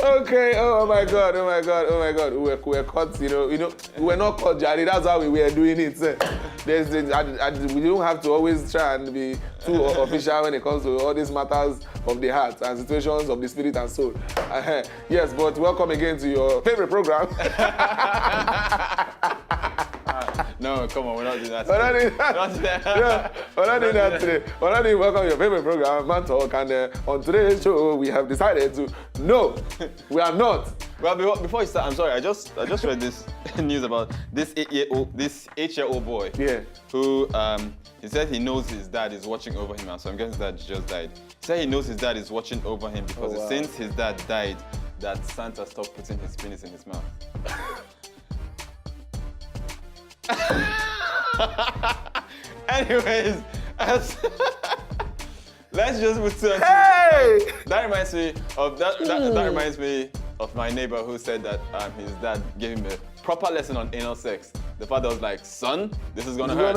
Okay, oh my God. We're caught, we were not caught, Jerry. That's how we were doing it. We don't have to always try and be too official when it comes to all these matters of the heart and situations of the spirit and soul. Yes, but welcome again to your favorite program. No, come on, we're not doing that We're not today. doing that. We're not doing that today. We're not doing welcome to your favorite program, Man Talk, and on today's show, we have decided to, no, we are not. Well, before you start, I'm sorry, I just read this news about this 8-year-old boy. Yeah. Who, he said he knows his dad is watching over him, and so I'm guessing his dad just died. He said he knows his dad is watching over him because since his dad died, that Santa stopped putting his penis in his mouth. Anyways, let's just move to that reminds me of that reminds me of my neighbor who said that his dad gave him a proper lesson on anal sex. The father was like, "Son, this is gonna hurt."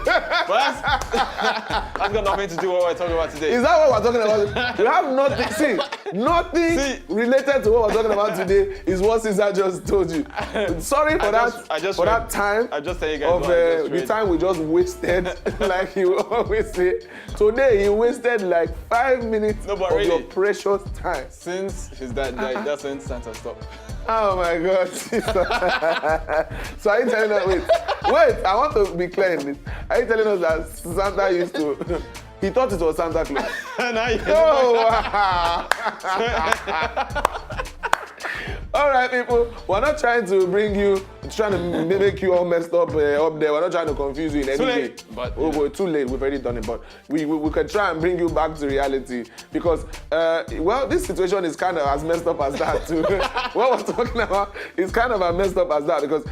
But that's got nothing to do with what we're talking about today. Is that what we're talking about? We have nothing. Nothing related to what we're talking about today is what Caesar just told you. Sorry for that time. I just tell you guys of the time we just wasted, like you always say. Today he wasted like 5 minutes of your precious time. Since his dad died, that's when Santa stopped. Oh my God. So are you telling us, wait, I want to be clear in this. Are you telling us that Santa used to, he thought it was Santa Claus? Oh, wow. All right, people, we're not trying to make you all messed up there. We're not trying to confuse you in any way. We're too late. We've already done it. But we can try and bring you back to reality because, this situation is kind of as messed up as that too. What we're talking about is kind of as messed up as that because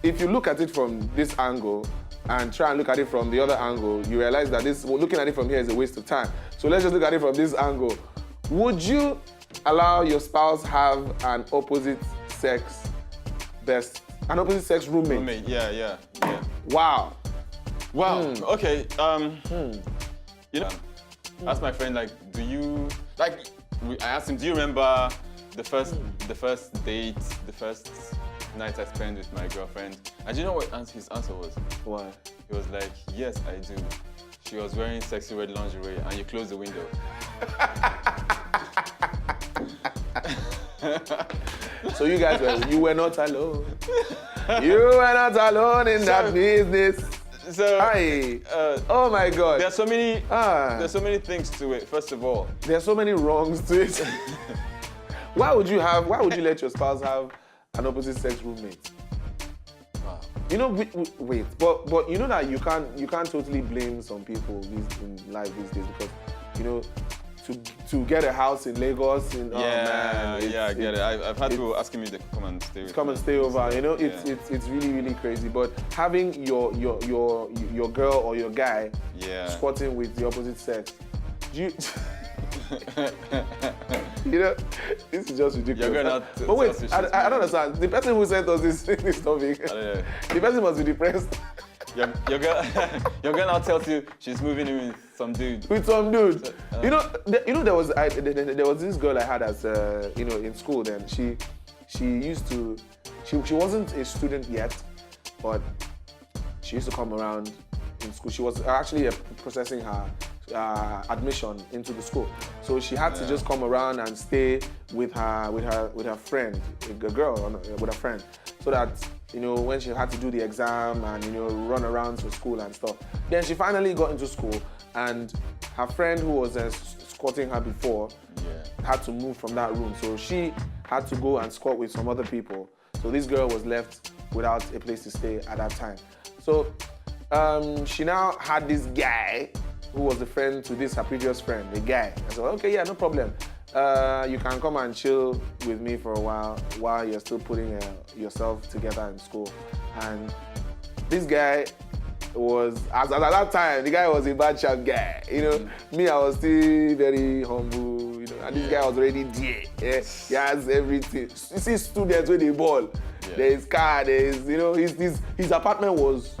if you look at it from this angle and try and look at it from the other angle, you realize that looking at it from here is a waste of time. So let's just look at it from this angle. Would you allow your spouse have an opposite sex roommate? Yeah. Wow. Okay. Asked my friend, like, I asked him, do you remember the first date, the first night I spent with my girlfriend? And do you know what his answer was? Why? He was like, yes, I do. She was wearing sexy red lingerie and you closed the window. So you guys were not alone. You were not alone in that business. So, oh my God. There's so many things to it. First of all, there's so many wrongs to it. Why would you let your spouse have an opposite sex roommate? Wow. Wait, but you know that you can't totally blame some people in life these days because to get a house in Lagos I get it. I've had people asking me to come and stay stay over. It's really, really crazy. But having your girl or your guy squatting with the opposite sex, this is just ridiculous. But wait, I don't understand. The person who sent us this topic, the person must be depressed. Your girl now tells you she's moving in with some dude. With some dude. There was this girl I had as in school. Then she wasn't a student yet, but she used to come around in school. She was actually processing her admission into the school, so she had to just come around and stay with her friend, a girl with a friend, so that when she had to do the exam and run around to school and stuff. Then she finally got into school, and her friend who was squatting her before had to move from that room, so she had to go and squat with some other people. So this girl was left without a place to stay at that time. So she now had this guy who was a friend to her previous friend, a guy. I said, okay, yeah, no problem. you can come and chill with me for a while you're still putting yourself together in school. And this guy was, as at that time, the guy was a bad child guy. Me, I was still very humble, and this guy was already there. Yeah? He has everything. You see students with the ball. Yeah. There is car, there is, his apartment was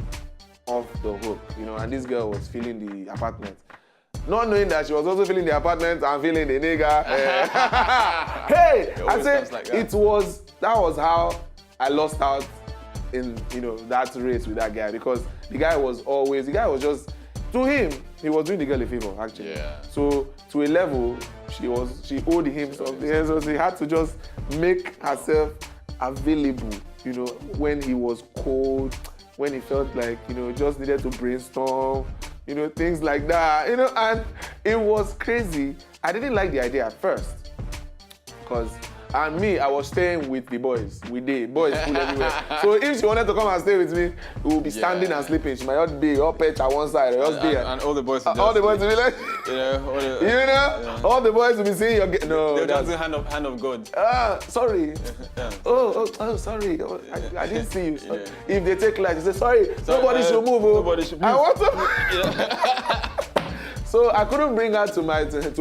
off the hook, and this girl was feeling the apartment. Not knowing that she was also feeling the apartment and feeling the nigga. Hey! I said like that was how I lost out in that race with that guy, because the guy was just, to him, he was doing the girl a favor actually. Yeah. So to a level, she owed him something, so she had to just make herself available, when he was cold, when he felt like, just needed to brainstorm, things like that, and it was crazy. I didn't like the idea at first, because I was staying with the boys. Boys school everywhere. So if she wanted to come and stay with me, we would be standing and sleeping. She might not be all perched at one side, or just be and all the boys would all the boys would be like, all the boys would be saying, they'll just do hand of God. Sorry. Yeah. Oh, sorry. I didn't see you. Yeah. If they take light, they say, sorry, nobody should move. Nobody should move. I want to. So I couldn't bring her to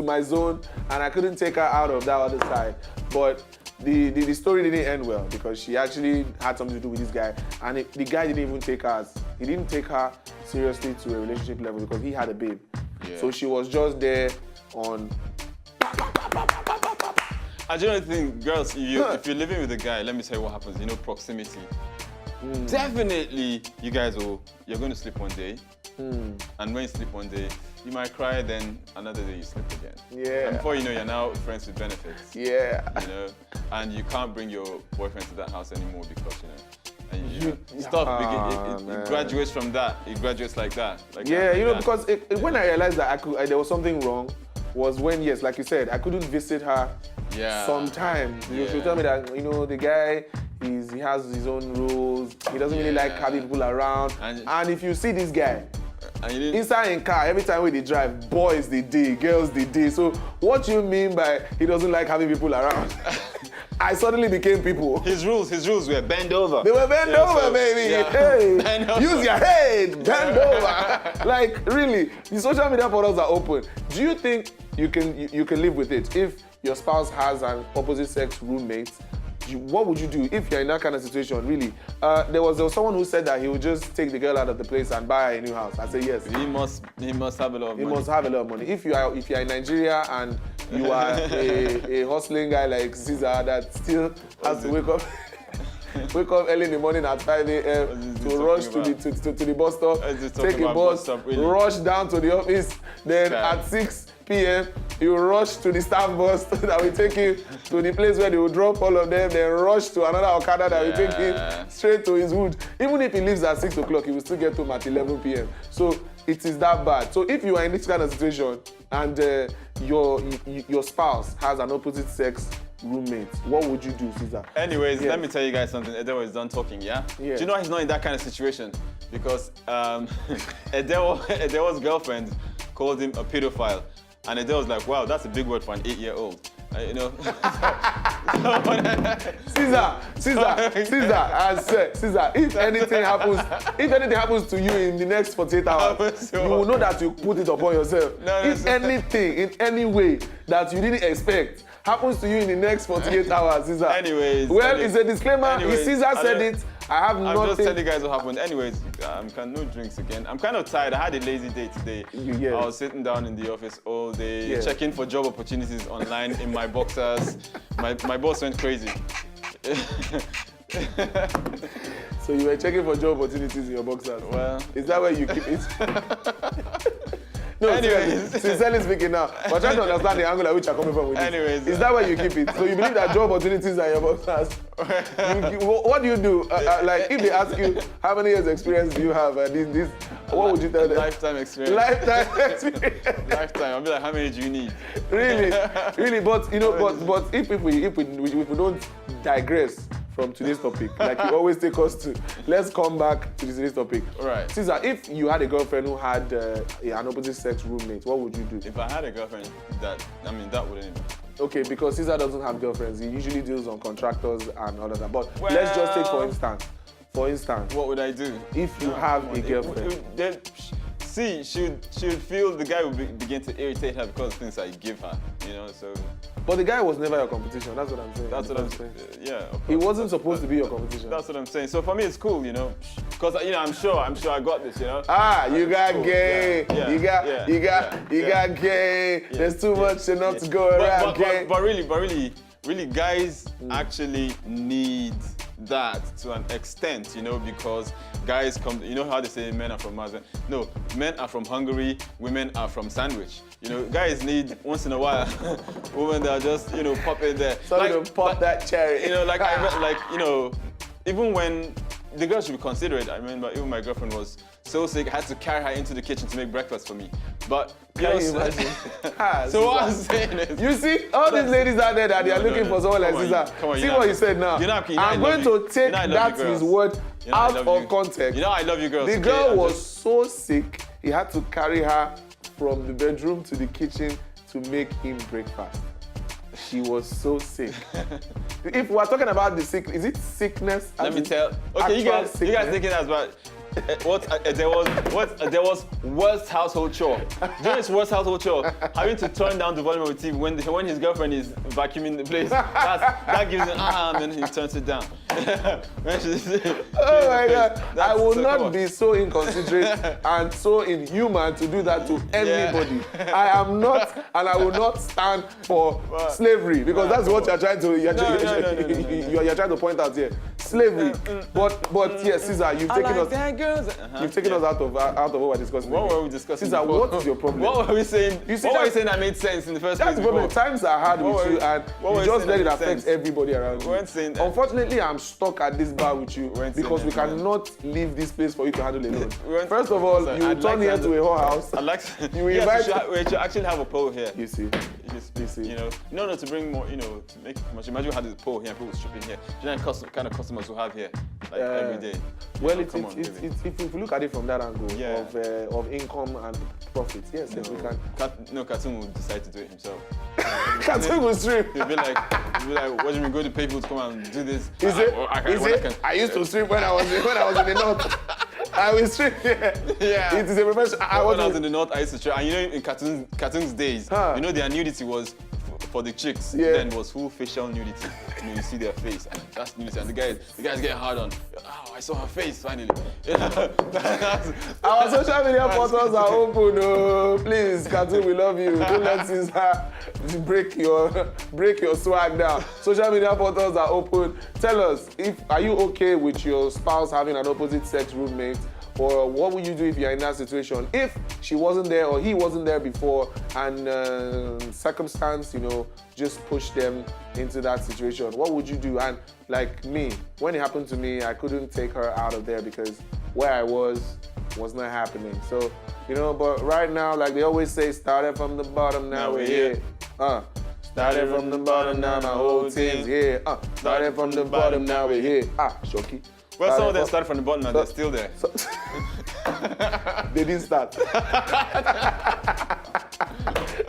my zone, and I couldn't take her out of that other side. But the story didn't end well, because she actually had something to do with this guy, and the guy didn't even take her. He didn't take her seriously to a relationship level, because he had a babe. Yeah. So she was just there on. I generally think, girls, if you're living with a guy, let me tell you what happens. Proximity. Definitely, you're going to sleep one day, and when you sleep one day, you might cry, then another day you sleep again. Yeah. And before you know, you're now friends with benefits. Yeah. And you can't bring your boyfriend to that house anymore, because it graduates from that. It graduates like that. Because when I realized that there was something wrong, was when, yes, like you said, I couldn't visit her. Yeah. Sometimes she would tell me that the guy, he has his own rules. He doesn't really like having people around. And if you see this guy, inside in car, every time we drive, boys they day, girls they day. So what you mean by he doesn't like having people around? I suddenly became people. His rules were bend over. They were bend over, baby. Yeah. Hey, use your head, bend over. Like really, the social media portals are open. Do you think you can live with it if your spouse has an opposite sex roommate? What would you do if you're in that kind of situation, really? There was someone who said that he would just take the girl out of the place and buy her a new house. I say yes. He must have a lot of money. He must have a lot of money. If you're in Nigeria and you are a hustling guy like Caesar that still has to wake up early in the morning at 5 a.m. to rush to the bus stop, take a bus, rush down to the office, then at 6 p.m. you rush to the staff bus that will take you to the place where they will drop all of them, then rush to another Okada that will take him straight to his wood. Even if he leaves at 6 o'clock, he will still get home at 11 p.m. So it is that bad. So if you are in this kind of situation and your spouse has an opposite sex roommate, what would you do, Caesar? Anyways, let me tell you guys something. Edel is done talking, yeah? Do you know he's not in that kind of situation? Because Edel's girlfriend called him a pedophile. And Edel was like, wow, that's a big word for an 8-year-old. Caesar, I said, Caesar, if anything happens to you in the next 48 hours, you will know that you put it upon yourself. If anything, in any way that you didn't expect happens to you in the next 48 hours, Caesar. It's a disclaimer. If Caesar said it, I have nothing. I'm just telling you guys what happened. Anyways, no drinks again. I'm kind of tired. I had a lazy day today. I was sitting down in the office all day, checking for job opportunities online in my boxers. My boss went crazy. So you were checking for job opportunities in your boxers? Well, is that where you keep it? No, anyways. Sincerely speaking now, but trying to understand the angle at which you're coming from with anyways, this. Is that where you keep it? So you believe that job opportunities are your boxers? What do you do? Like if they ask you how many years experience do you have, what would you tell them? Lifetime experience. Lifetime experience. Lifetime. I'll be like, how many do you need? Really, but but if we don't digress from today's topic. Like you always take us to. Let's come back to today's topic. All right. Caesar, if you had a girlfriend who had an opposite sex roommate, what would you do? If I had a girlfriend, that wouldn't. Okay, because Caesar doesn't have girlfriends. He usually deals on contractors and all of that. But let's just take for instance. What would I do? If you have a girlfriend. See, she would feel the guy would begin to irritate her because of things I give her, you know, so. But the guy was never your competition, that's what I'm saying. That's what I'm saying. Yeah. He wasn't supposed to be your competition. That's what I'm saying. So for me, it's cool, you know, because, you know, I'm sure I got this, you know. You got cool. gay. Yeah. You got gay. Yeah. There's too much enough to go around, gay. But really, guys actually need that to an extent, you know, because guys come, you know how they say men are from Mars? No, men are from Hungary, women are from Sandwich. You know, guys need once in a while women that are just, you know, pop in there. Something to pop that cherry. You know, you know, even when the girl should be considerate. I remember even my girlfriend was so sick, I had to carry her into the kitchen to make breakfast for me. But Can you imagine? So what I'm saying is, you see, all these ladies out there that they are looking for someone like Caesar. See what you said now. I'm going to take that his word out of context. You know I love you girls. The girl was so sick, he had to carry her from the bedroom to the kitchen to make him breakfast. She was so sick. If we're talking about the sick, is it sickness? Let me tell. Okay, you guys thinking that's bad. There was worst household chore. During his worst household chore, having to turn down the volume of the TV when his girlfriend is vacuuming the place. That gives him and then he turns it down. Oh my God! I will not be so inconsiderate and so inhuman to do that to anybody. Yeah. I am not, and I will not stand for slavery because that's what you're trying to. You're trying to point out here. Slavery, but yes, Caesar, you've taken us. You've taken us out of what we're discussing. What were we discussing? Caesar, what is your problem? What were we saying? What were we saying that made sense in the first place? That's the problem. Times are hard with you, and you just let it affect everybody around you. Unfortunately, I'm stuck at this bar with you because we cannot leave this place for you to handle alone. First of all, you return here to a whorehouse. You invite. We should actually have a poll here. You see. You know, in order to bring more, you know, to make much. Imagine we had this poll here and people stripping here. Do you know the kind of customers we have here, like every day? Well, if you look at it from that angle of income and profit, yes, we can. Cartoon will decide to do it himself. Cartoon will stream. He'll be like, what do you mean? Go to pay people to come and do this? I used to stream when I was in the north. I will stream. Yeah. It is a profession. When I was in the north, I used to stream. And you know, in cartoons days, you know, their nudity was for the chicks. Then was full facial nudity. You know, you see their face. And that's nudity. And the guys get hard on. Oh, I saw her face finally. Our social media portals are open. Oh, please, cartoon, we love you. Don't let Caesar break your swag down. Social media portals are open. Tell us, are you okay with your spouse having an opposite sex roommate? Or what would you do if you're in that situation? If she wasn't there or he wasn't there before and circumstance, you know, just pushed them into that situation, what would you do? And like me, when it happened to me, I couldn't take her out of there because where I was not happening. So, you know, but right now, like they always say, started from the bottom, now we're here. Started from the bottom, now my whole team's here. Started from the bottom, now we're here. Shoki. Well, some of them started from the bottom and they're still there. They didn't start.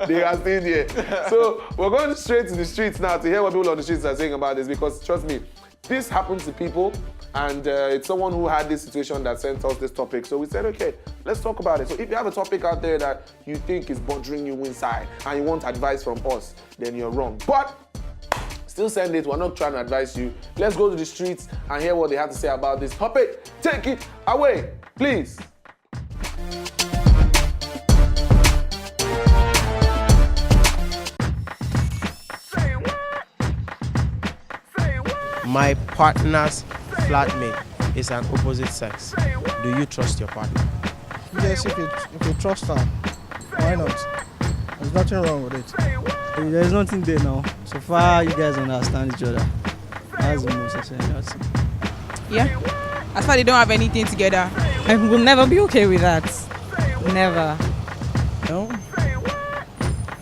They are still there. So we're going straight to the streets now to hear what people on the streets are saying about this because trust me, this happens to people and it's someone who had this situation that sent us this topic. So we said, okay, let's talk about it. So if you have a topic out there that you think is bothering you inside and you want advice from us, then you're wrong. But still send it. We're not trying to advise you. Let's go to the streets and hear what they have to say about this topic. Take it away, please. My partner's flatmate is an opposite sex. Do you trust your partner? Yes, if you trust her, why not? There's nothing wrong with it. There's nothing there now. So far, you guys understand each other. That's the most essential thing. Yeah. As far as they don't have anything together, I will never be okay with that. Never. No?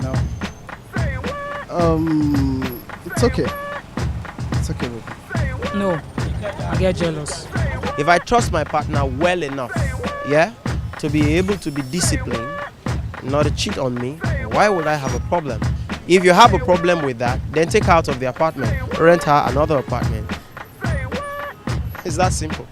No. It's okay. It's okay, baby. No, I get jealous. If I trust my partner well enough, yeah, to be able to be disciplined, not to cheat on me, why would I have a problem? If you have a problem with that, then take her out of the apartment, rent her another apartment. It's that simple.